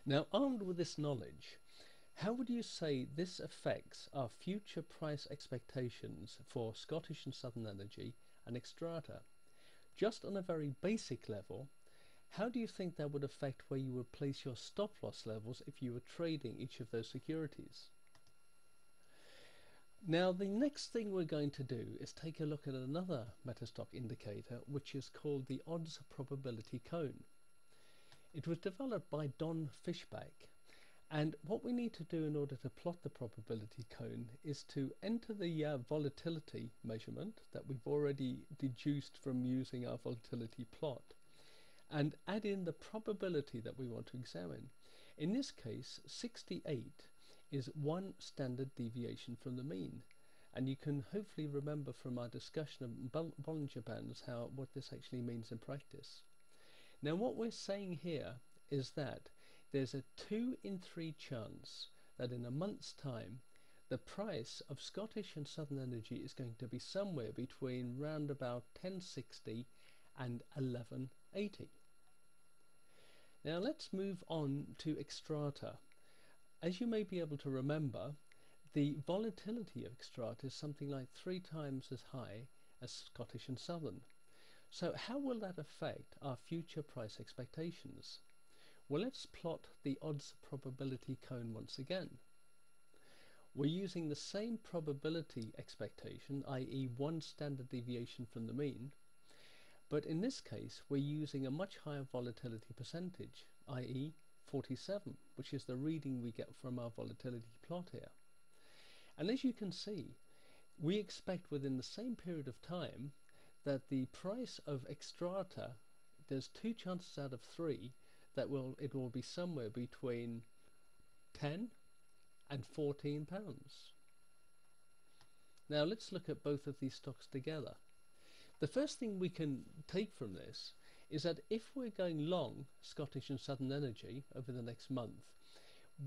Now, armed with this knowledge, how would you say this affects our future price expectations for Scottish and Southern Energy and Xstrata? Just on a very basic level, how do you think that would affect where you would place your stop loss levels if you were trading each of those securities? Now, the next thing we're going to do is take a look at another metastock indicator, which is called the odds probability cone. It was developed by Don Fishback, and what we need to do in order to plot the probability cone is to enter the volatility measurement that we've already deduced from using our volatility plot, and add in the probability that we want to examine. In this case, 68 is one standard deviation from the mean. And you can hopefully remember from our discussion of Bollinger Bands what this actually means in practice. Now, what we're saying here is that there's a 2 in 3 chance that in a month's time the price of Scottish and Southern Energy is going to be somewhere between round about 1060 and 1180. Now let's move on to Xstrata. As you may be able to remember, the volatility of Xstrata is something like 3 times as high as Scottish and Southern. So how will that affect our future price expectations? Well, let's plot the odds probability cone once again. We're using the same probability expectation, i.e. one standard deviation from the mean, but in this case we're using a much higher volatility percentage, i.e. 47, which is the reading we get from our volatility plot here. And as you can see, we expect within the same period of time that the price of Xstrata, there's 2 chances out of 3 that it will be somewhere between 10 and 14 pounds. Now let's look at both of these stocks together. The first thing we can take from this is that if we're going long Scottish and Southern Energy over the next month,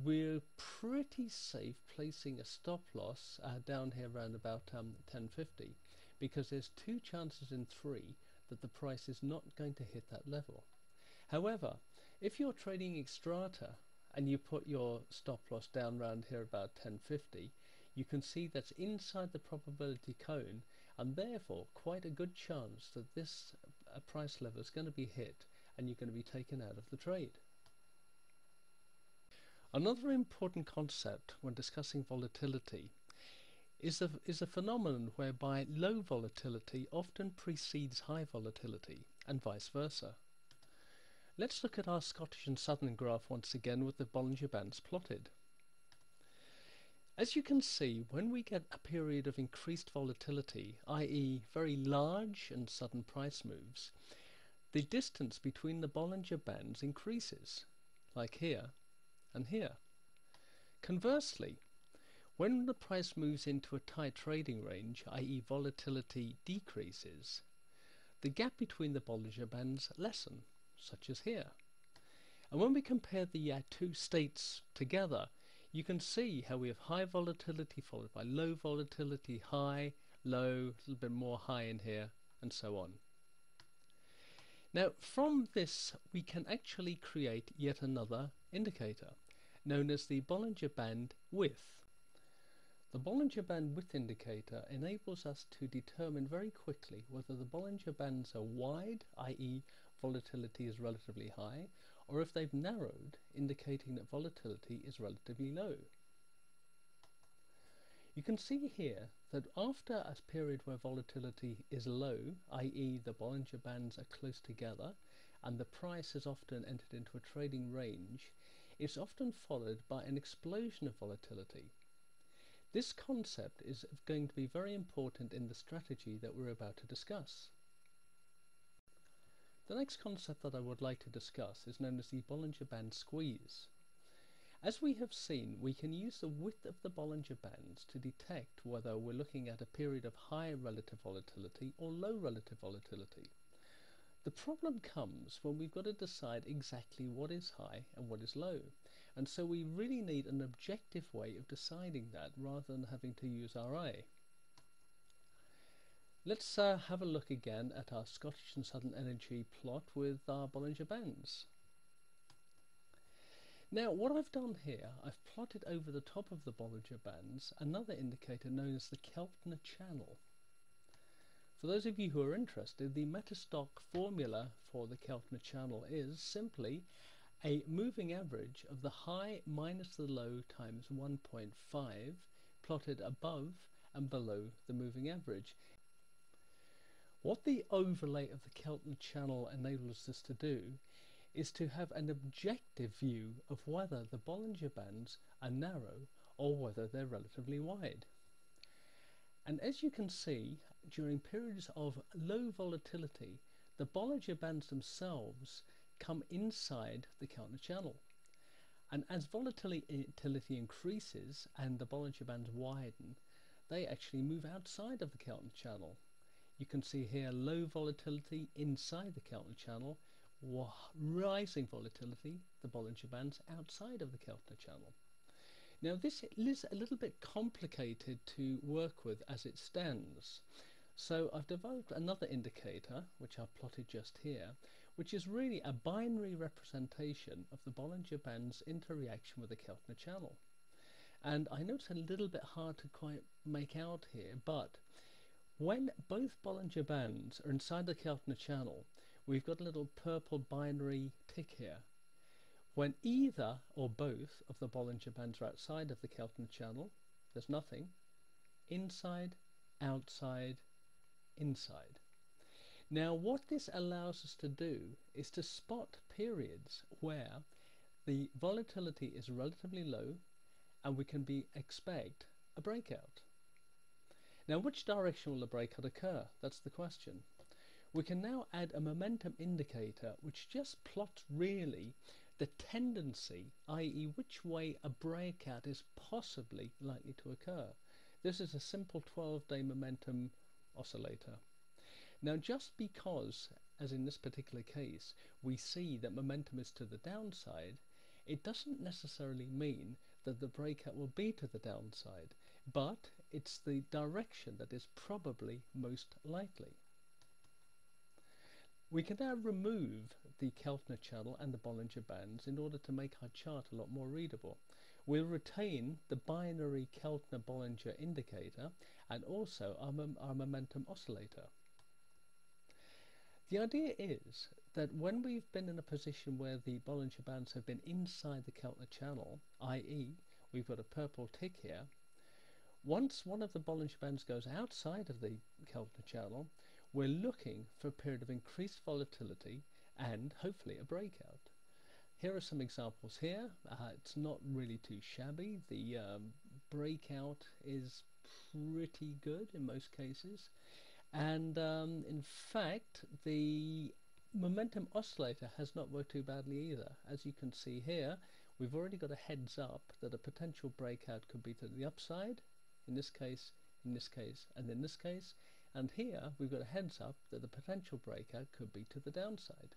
we're pretty safe placing a stop loss down here around about 1050, because there's 2 chances in 3 that the price is not going to hit that level. However, if you're trading Xstrata and you put your stop loss down around here about 1050, you can see that's inside the probability cone, and therefore quite a good chance that this price level is going to be hit and you're going to be taken out of the trade. Another important concept when discussing volatility is a phenomenon whereby low volatility often precedes high volatility, and vice versa. Let's look at our Scottish and Southern graph once again with the Bollinger Bands plotted. As you can see, when we get a period of increased volatility, i.e. very large and sudden price moves, the distance between the Bollinger Bands increases, like here and here. Conversely, when the price moves into a tight trading range, i.e. volatility decreases, the gap between the Bollinger Bands lessen, such as here. And when we compare the 2 states together, you can see how we have high volatility followed by low volatility, high, low, a little bit more high in here, and so on. Now, from this we can actually create yet another indicator, known as the Bollinger Band width. The Bollinger Band width indicator enables us to determine very quickly whether the Bollinger Bands are wide, i.e. volatility is relatively high, or if they've narrowed, indicating that volatility is relatively low. You can see here that after a period where volatility is low, i.e. the Bollinger Bands are close together and the price has often entered into a trading range, it's often followed by an explosion of volatility. This concept is going to be very important in the strategy that we're about to discuss. The next concept that I would like to discuss is known as the Bollinger Band squeeze. As we have seen, we can use the width of the Bollinger Bands to detect whether we're looking at a period of high relative volatility or low relative volatility. The problem comes when we've got to decide exactly what is high and what is low, and so we really need an objective way of deciding that rather than having to use our eye. Let's have a look again at our Scottish and Southern Energy plot with our Bollinger Bands. Now what I've done here, I've plotted over the top of the Bollinger Bands another indicator known as the Keltner channel. For those of you who are interested, the Metastock formula for the Keltner channel is simply a moving average of the high minus the low times 1.5 plotted above and below the moving average. What the overlay of the Keltner channel enables us to do is to have an objective view of whether the Bollinger Bands are narrow or whether they're relatively wide. And as you can see, during periods of low volatility, the Bollinger Bands themselves come inside the Keltner channel. And as volatility increases and the Bollinger Bands widen, they actually move outside of the Keltner channel. You can see here low volatility inside the Keltner channel, rising volatility, the Bollinger Bands outside of the Keltner channel. Now this is a little bit complicated to work with as it stands. So I've developed another indicator, which I've plotted just here, which is really a binary representation of the Bollinger Band's interaction with the Keltner channel. And I know it's a little bit hard to quite make out here, but when both Bollinger Bands are inside the Keltner channel, we've got a little purple binary tick here. When either or both of the Bollinger Bands are outside of the Keltner channel, there's nothing. Inside, outside, inside. Now what this allows us to do is to spot periods where the volatility is relatively low and we can expect a breakout. Now which direction will the breakout occur? That's the question. We can now add a momentum indicator which just plots really the tendency, i.e. which way a breakout is possibly likely to occur. This is a simple 12-day momentum oscillator. Now just because, as in this particular case, we see that momentum is to the downside, it doesn't necessarily mean that the breakout will be to the downside, but it's the direction that is probably most likely. We can now remove the Keltner channel and the Bollinger Bands in order to make our chart a lot more readable. We'll retain the binary Keltner-Bollinger indicator and also our momentum oscillator. The idea is that when we've been in a position where the Bollinger Bands have been inside the Keltner channel, i.e. we've got a purple tick here, once one of the Bollinger Bands goes outside of the Keltner channel, we're looking for a period of increased volatility and hopefully a breakout. Here are some examples here. It's not really too shabby. The breakout is pretty good in most cases. And in fact, the momentum oscillator has not worked too badly either. As you can see here, we've already got a heads up that a potential breakout could be to the upside, in this case, and in this case. And here we've got a heads up that the potential breakout could be to the downside.